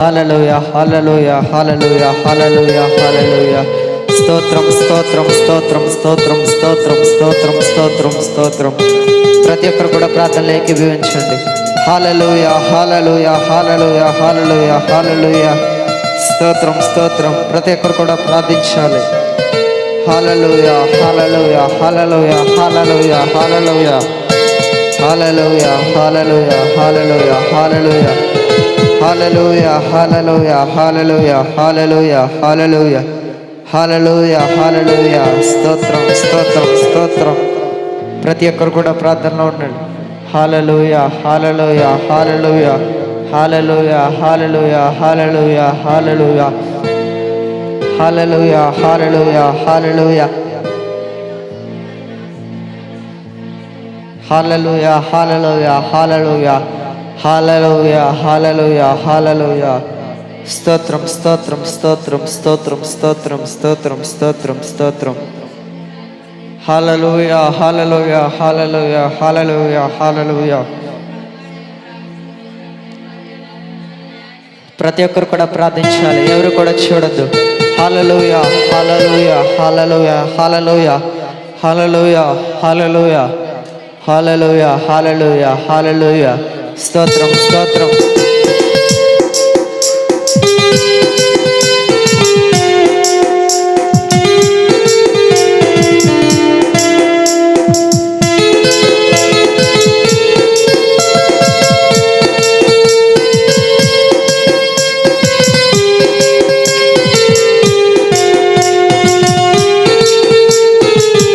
హల్లెలూయా హల్లెలూయా హల్లెలూయా హల్లెలూయా హల్లెలూయా. స్తోత్రం స్తోత్రం స్తోత్రం స్తోత్రం స్తోత్రం స్తోత్రం స్తోత్రం స్తోత్రం. ప్రతి ఒక్కరు కూడా ప్రార్థనలు ఏకీభవించండి. హల్లెలూయా హల్లెలూయా హల్లెలూయా హల్లెలూయా హల్లెలూయా. స్తోత్రం స్తోత్రం. ప్రతి ఒక్కరు కూడా ప్రార్థించాలి. హల్లెలూయా హల్లెలూయా హల్లెలూయా హల్లెలూయా హల్లెలూయా హల్లెలూయా హల్లెలూయా హల్లెలూయా హల్లెలూయా హల్లెలూయా హల్లెలూయా హల్లెలూయా హల్లెలూయా హల్లెలూయా హల్లెలూయా హల్లెలూయా. స్తోత్రం స్తోత్రం స్తోత్రం. ప్రతి ఒక్కరు కూడా ప్రార్థనలో ఉండండి. హల్లెలూయా హల్లెలూయా హల్లెలూయా హల్లెలూయా హల్లెలూయా హల్లెలూయా హల్లెలూయా హల్లెలూయా హల్లెలూయా హల్లెలూయా హల్లెలూయా హల్లెలూయా హల్లెలూయా హల్లెలూయా హల్లెలూయా హల్లెలూయా. స్తోత్రం స్తోత్రం స్తోత్రం స్తోత్రం స్తోత్రం స్తోత్రం స్తోత్రం స్తోత్రం. హల్లెలూయా హల్లెలూయా హల్లెలూయా హల్లెలూయా హల్లెలూయా. ప్రతి ఒక్కరు కూడా ప్రార్థించాలి. ఎవరు కూడా చూడద్దు. హల్లెలూయా హల్లెలూయా హల్లెలూయా హల్లెలూయా హల్లెలూయా హల్లెలూయా హల్లెలూయా హల్లెలూయా హల్లెలూయా. స్తోత్రం స్తోత్రం.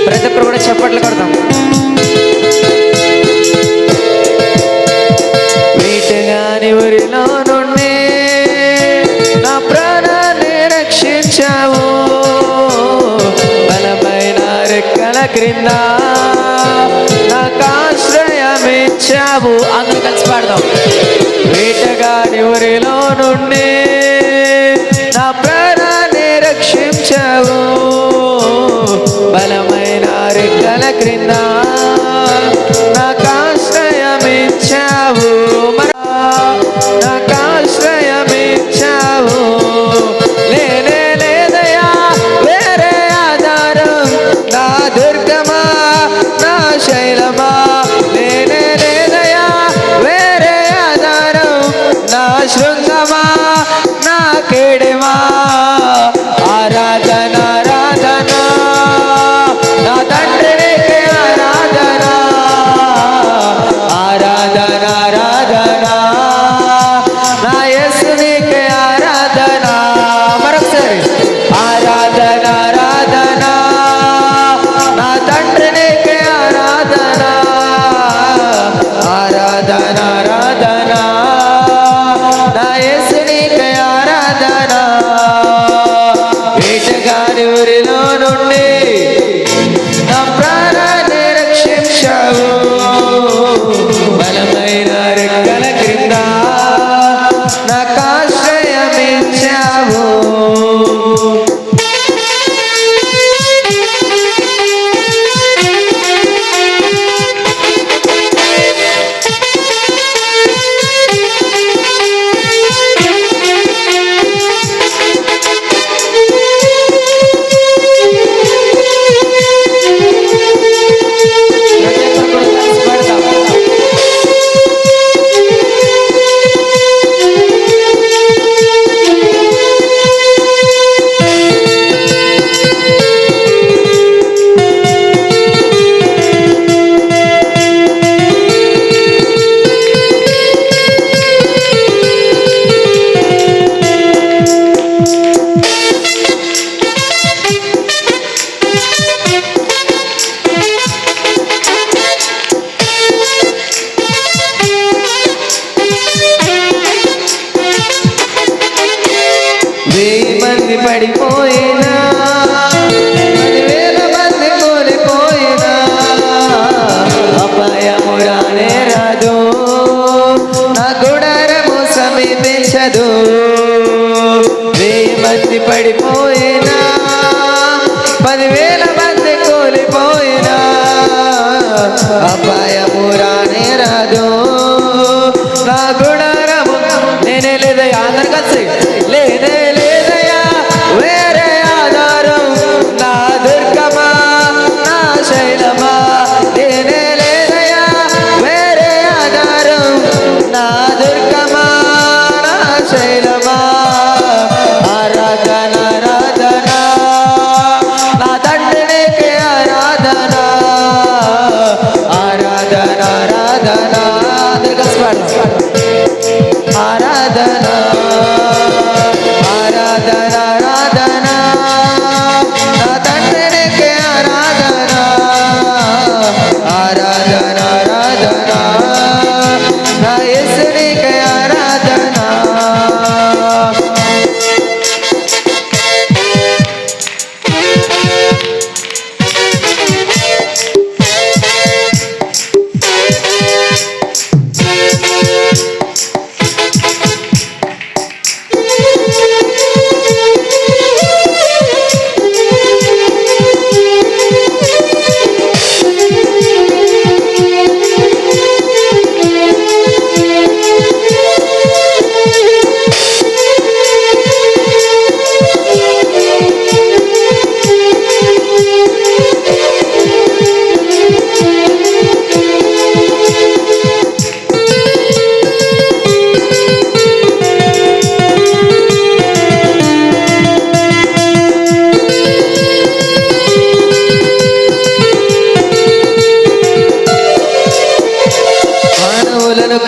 ప్రతి ఒక్కరు కూడా చప్పట్లు కొడతాం. వీటగాని ఊరిలో నుండి నా ప్రాణాన్ని రక్షించావు, బలమైన రెక్కల క్రింద నాకు ఆశ్రయమిచ్చావు. అందరూ కలిసి పాడదాం. వీటగాని ఊరిలో నుండి నా ప్రాణాన్ని రక్షించావు, బలమైన రెక్కల క్రింద నాకు ఆశ్రయమిచ్చావు, నాకు ఆశ్రయమిచ్చావు. లేనే లేదయా వేరే ఆధారం, నా దుర్గమా నా శైలమా. లేనే లేదయా వేరే ఆధారం, నా శృంగమా నా కేడమా. ఆరాధన ఆరాధన నా తండ్రి నీకే ఆరాధన, ఆరాధన ఆరాధన నా యేసు నీకే ఆరాధన. మరొకసారి ఆరాధన ఆరాధన నా తండ్రి నీకే ఆరాధన, ఆరాధన ఆరాధన నా యేసు నీకే ఆరాధన. వీటగాని ఊరిలో నుండి నా ప్రాణాన్ని రక్షించావు, బలమైన రెక్కల క్రింద నాకు ఆశ్రయమిచ్చావు. పడిపోయినా 10,000 మంది కూలిపోయినా అపాయము రానే రాదు, నా గుడారము సమీపించదు. 1000 మంది పడిపోయినా 10,000 మంది కూలిపోయినా అపాయము రానే రాదు, నా గుడారము నేనే లేదా అందరు కలిసి లేనే లేదయా వేరే ఆధారం నా దుర్గమా నా శైలమా లేనే లేదయా వేరే ఆధారం నా దుర్గమా నా శైలమా ఆరాధన ఆరాధన నా తండ్రికి ఆరాధన ఆరాధన ఆరాధన ఆరాధన ఆరాధన ఆరాధన నా తండ్రికి ఆరాధన ఆరాధన ఆరాధన నా యేసునికి ఆరాధన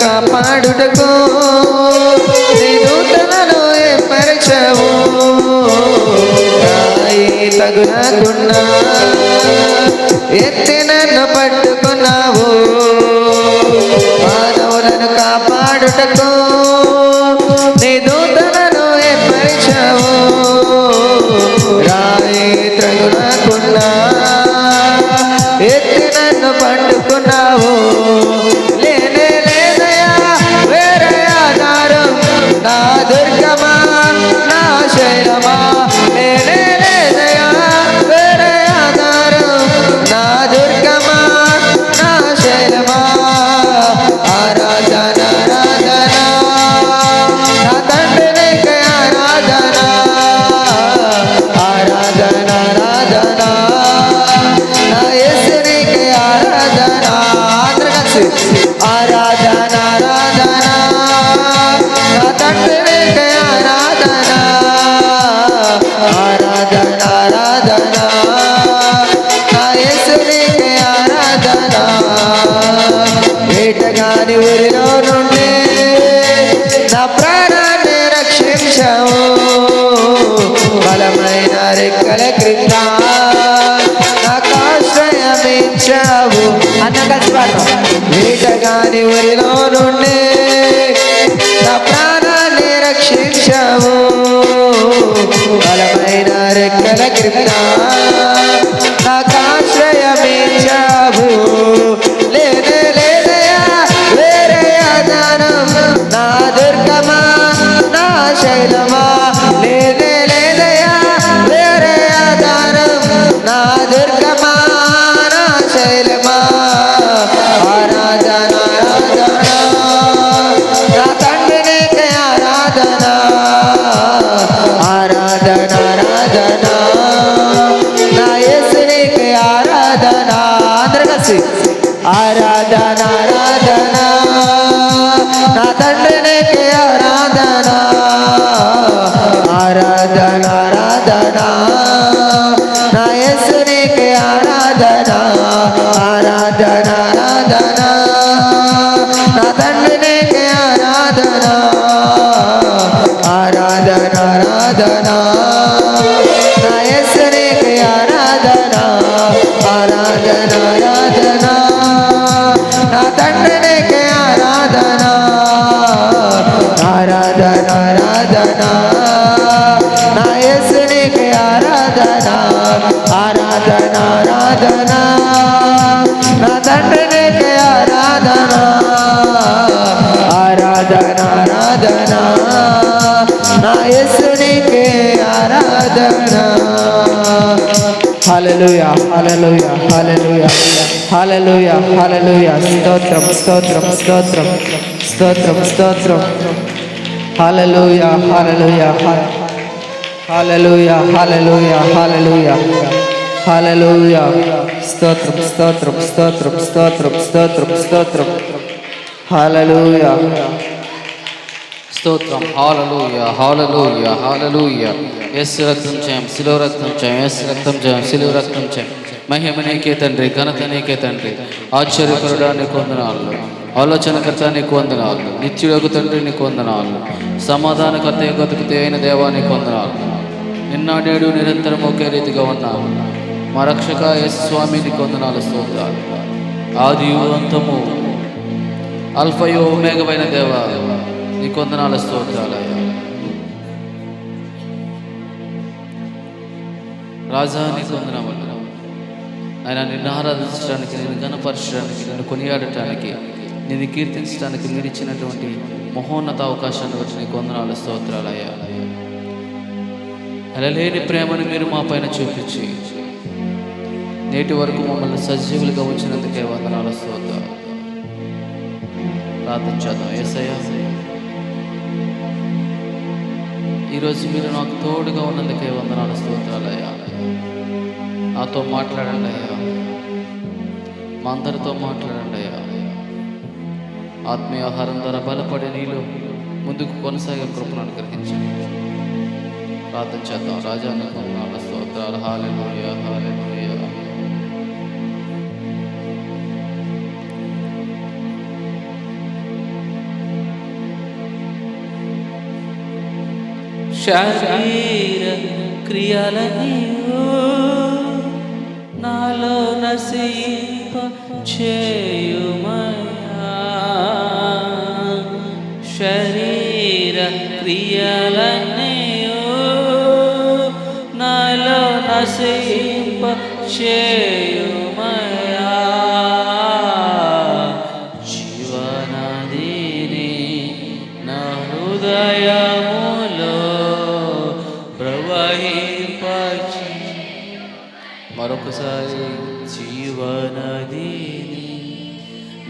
కాపాడుటకు నీ దూతలను ఏర్పరచవు తగునకున్నా ఎత్తి నన్ను పట్టుకున్నావు మానవులను కాపాడుటకు నీ దూతలను ఏర్పరచవు రాయి తగునకున్నా ఎత్తి నన్ను పట్టుకున్నావు నా దుర్గమా నా శైలమా లేనే లేదయా వేరే ఆధారం నా దుర్గమా నా శైలమా ఆరాధన ఆరాధన నా తండ్రికి ఆరాధన ఆరాధన ఆరాధన నా యేసునికి ఆరాధన అందరూ కలిసి ఆరాధన ఆరాధన తండ్రికి ఆరాధన ఆరాధన ఆరాధన నా యేసునికి ఆరాధన వేటగాని ఊరిలో నుండి నా ప్రాణాన్ని రక్షించావు బలమైన రెక్కల క్రింద నాకు ఆశ్రయమిచ్చావు అన్న కలిసి వేటగాని ఊరిలో నుండి నా ప్రాణాన్ని రక్షించావు బలమైన రెక్కల క్రింద నాకు ఆశ్రయమిచ్చావు లేనే లేదయా వేరే ఆధారం నా దుర్గమా నా శైలమా లేనే లేదయా వేరే ఆధారం నా దుర్గమా నా శైలమా ఆరాధన ఆరాధన నా తండ్రికి ఆరాధన ఆరాధన ఆరాధన నా యేసునికి ఆరాధన అందరూ కలిసి ఆరాధన ఆరాధన నా తండ్రికి ఆరాధన ఆరాధన ఆరాధన నా యేసునికి ఆరాధన ఆరాధన ఆరాధన నా తండ్రికి ఆరాధన ఆరాధన ఆరాధన నా యేసునికి ఆరాధన ఆరాధన ఆరాధన నా తండ్రికి ఆరాధన ఆరాధన ఆరాధన నా యేసునికి ఆరాధన ఆరాధన ఆరాధన నా తండ్రికి ఆరాధన ఆరాధన ఆరాధన నా యేసునికి ఆరాధన హల్లెలూయా హల్లెలూయా హల్లెలూయా హల్లెలూయా హల్లెలూయా స్తోత్రం స్తోత్రం స్తోత్రం స్తోత్రం స్తోత్రం హల్లెలూయా హల్లెలూయా హల్లెలూయా హల్లెలూయా హల్లెలూయా హల్లెలూయా. స్తోత్రం స్తోత్రం స్తోత్రం స్తోత్రం స్తోత్రం స్తోత్రం. హల్లెలూయా స్తోత్రం. హల్లెలూయా హల్లెలూయా హల్లెలూయా. యేసు రక్తం చేయం, శిలువ రక్తం చేయం, యేసు రక్తం చేయం, శిలువ రక్తం చేయం. మహిమ నీకే తండ్రి, ఘనత నీకే తండ్రి. ఆశ్చర్యకరుడా నీకు వందనాలు, ఆలోచనకర్త నీకు వందనాలు, నిత్యుడకు తండ్రి నీకు వందనాలు, సమాధానకర్త గతుకుతే అయిన దేవా నీకు వందనాలు. నిన్న నేడు నిరంతరం ఒకే రీతిగా ఉన్నావు. మా రక్షక యేసు స్వామి నీకు వందనాలు, స్తోత్రాలు. ఆదియు అంతము, అల్ఫయు ఒమేగమైన దేవా నీకు వందనాలు, స్తోత్రాలయ్యా. రాజా నీకు వందనాలు ఆయన. నిన్ను ఆరాధించడానికి, నిన్ను గణపరచడానికి, నిన్ను కొనియాడటానికి, నిన్ను కీర్తించడానికి మీరు ఇచ్చినటువంటి మహోన్నత అవకాశాన్ని బట్టి నీకు వందనాలు, స్తోత్రాలయ్యా. అలలేని ప్రేమను మీరు మా పైన చూపించి నేటి వరకు మమ్మల్ని సజీవులుగా ఉంచినందుకే వందనాలు, స్తోత్రాలు. ప్రార్థించేద్దాం. యేసయ్యా, ఈరోజు మీరు నాకు తోడుగా ఉన్నందుకే వందనాలు, స్తోత్రాలయ్యా. నాతో మాట్లాడండి అయ్యా, మా అందరితో మాట్లాడండి అయ్యా. ఆత్మీయ ఆహారం ద్వారా బలపడే నీళ్ళు ముందుకు కొనసాగే కృపను అనుగ్రహించండి. ప్రార్థన చేద్దాం. రాజా నీకు వందనాలు, స్తోత్రాలు. హల్లెలూయా హల్లెలూయా. శరీర క్రియలనియు నాలో నశింప చేయుమయా. శరీర క్రియలనియు నాలో నశింప చేయుమయా. జీవనదిని నా హృదయములో ప్రవహింపచి. మరొకసారి జీవనదిని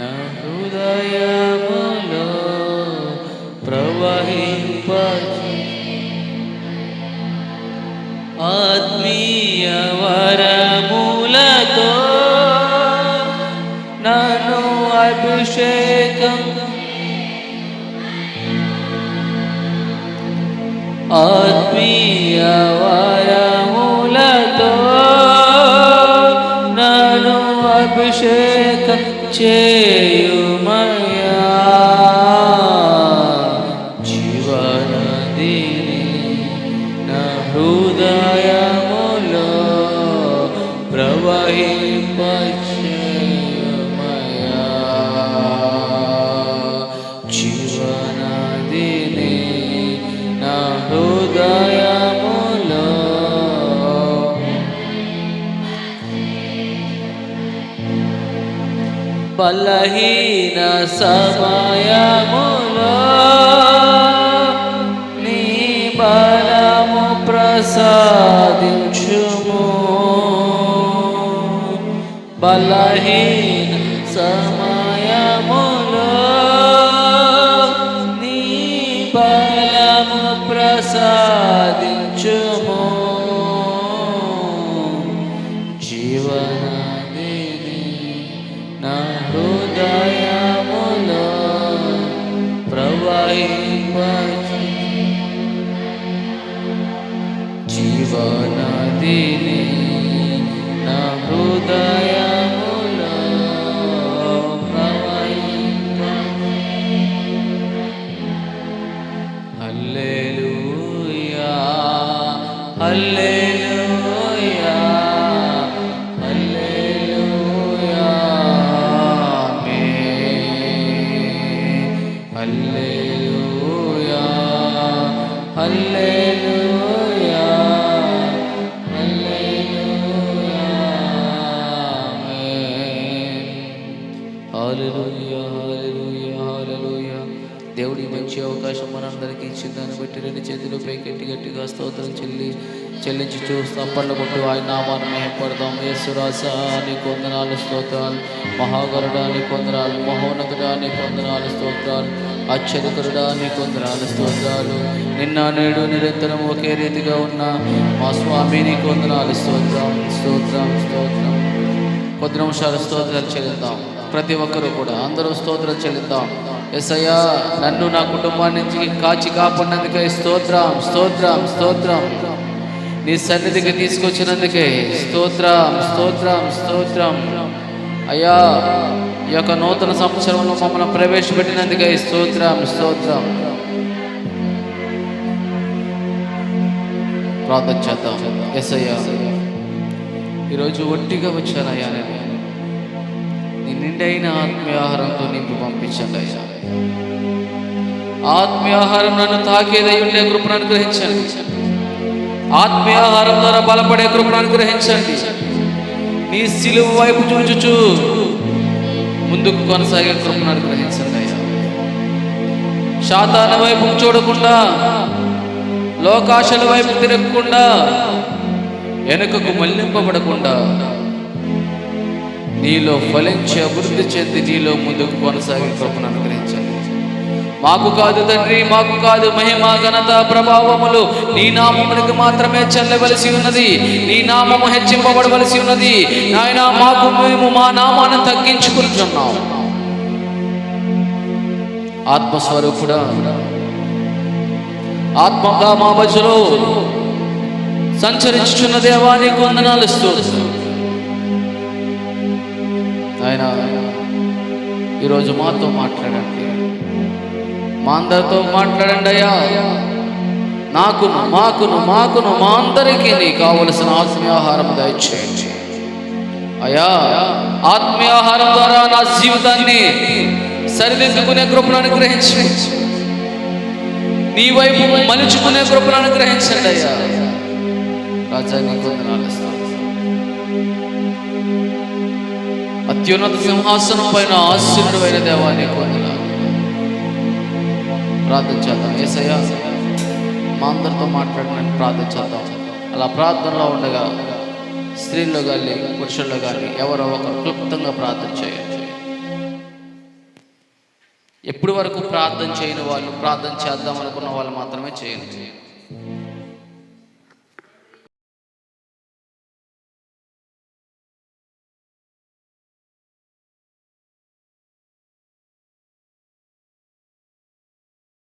నా హృదయములో ప్రవహింపచి. ఆత్మీయ వరములతో నన్ను అభిషేకం, ఆత్మీయ వరములతో నన్ను అభిషేకం చేయుమయా. జీవనదిని నా హృదయములో ప్రవహింపచేయుమయా. జీవనదిని నా హృదయములో బలహీన సమయములో నీ బలము ప్రసాదించుము. బలహీన సమయములో నీ బలము ప్రసాదించుము. జీవనదిని నా హృదయములో ప్రవహింపచి. జీవనదిని నా హృదయములో ప్రవహింపచి. హల్లెలూయా హల్లెలూయా హల్లెలూయా. ఆమేన్. హల్లెలూయా హల్లెలూయా హల్లెలూయా. ఆమేన్. హల్లెలూయా హల్లెలూయా హల్లెలూయా. దేవుడి మంచి అవకాశం మనందరికీ ఇచ్చిన దాన్ని బట్టి రెండు చేతులు పైకెట్టి గట్టిగా స్తోత్రం చెల్లించి చూస్తూ అప్పట్లో కొట్టు ఆయన నామాన్ని మహిమపడదాం. యేసు రాజా నీకు వందనాలు, స్తోత్రాలు. మహాగరుడా నీకు వందనాలు, మహోన్నతుడా నీకు వందనాలు, స్తోత్రాలు. ఆశ్చర్యకరుడా నీకు వందనాలు స్తోత్రాలు. నిన్న నేడు నిరంతరం ఒకే రీతిగా ఉన్న మా స్వామి నీకు వందనాలు స్తోత్రం స్తోత్రం స్తోత్రం. కొద్ది నిమిషాలు స్తోత్రాలు చెల్లిద్దాం. ప్రతి ఒక్కరూ కూడా అందరూ స్తోత్రాలు చెల్లిద్దాం. యేసయ్యా నన్ను నా కుటుంబాన్ని కాచి కాపాడినందుకే స్తోత్రం స్తోత్రం స్తోత్రం. నీ సన్నిధికి తీసుకొచ్చినందుకే స్తోత్రం స్తోత్రం స్తోత్రం. అయ్యా ఈ యొక్క నూతన సంవత్సరంలో మమ్మల్ని ప్రవేశపెట్టినందుకే స్తోత్రం స్తోత్రం. ప్రార్థన చేద్దాం. యేసయ్యా ఈరోజు ఒట్టిగా వచ్చానయ్యా, నేను నీ నిండైన ఆత్మీయాహారంతో నింపి పంపించండి అయ్యా. ఆత్మీయాహారం నన్ను తాకేదై ఉండే కృపను అనుగ్రహించండి. ఆత్మీయాహారం ద్వారా బలపడే కృపను అనుగ్రహించండి. నీ సిలువ వైపు చూచుచు ముందుకు కొనసాగే కృపను అనుగ్రహించండి అయ్యా. శాతాన వైపు చూడకుండా, లోకాశల వైపు తిరగకుండా, వెనుకకు మళ్లింపబడకుండా నీలో ఫలించి అభివృద్ధి చెంది నీలో ముందుకు కొనసాగే కృపను అనుగ్రహించండి. మాకు కాదు తండ్రి, మాకు కాదు, మహిమ ఘనత ప్రభావములు నీ నామమునికి మాత్రమే చెల్లవలసి ఉన్నది. నీ నామము హెచ్చింపబడవలసి ఉన్నది నాయన. మాకు మేము మా నామాన్ని తగ్గించుకుంటున్నాం. ఆత్మస్వరూపుడా, ఆత్మగా మా మధ్యలో సంచరించుచున్న దేవా నీకు వందనాలు స్తోత్రం. ఆయన ఈరోజు మాతో మాట్లాడండి, మా అందరితో మాట్లాడండి అయ్యా. నాకును మాకును మాకును మా అందరికీ నీ కావలసిన ఆత్మీయాహారం దయచేయండి అయ్యా. ఆత్మీయాహారం ద్వారా నా జీవితాన్ని సరిదిద్దుకునే కృపను అనుగ్రహించండి. నీ వైపు మలుచుకునే కృపను అనుగ్రహించండి అయ్యా. రాజా నీకు వందనాలు స్తోత్రం. అత్యున్నత సింహాసనం పైన ఆశీనుడైన దేవా నీకు వందనాలు. ప్రార్థన చేద్దాం. యేసయ్యా మా అందరితో మాట్లాడమని ప్రార్థన చేద్దాం. అలా ప్రార్థనలో ఉండగా స్త్రీల్లో కానీ పురుషుల్లో కానీ ఎవరో ఒకరు క్లుప్తంగా ప్రార్థన చేయండి. ఎప్పటి వరకు ప్రార్థన చేయని వాళ్ళు, ప్రార్థన చేద్దాం అనుకున్న వాళ్ళు మాత్రమే చేయండి.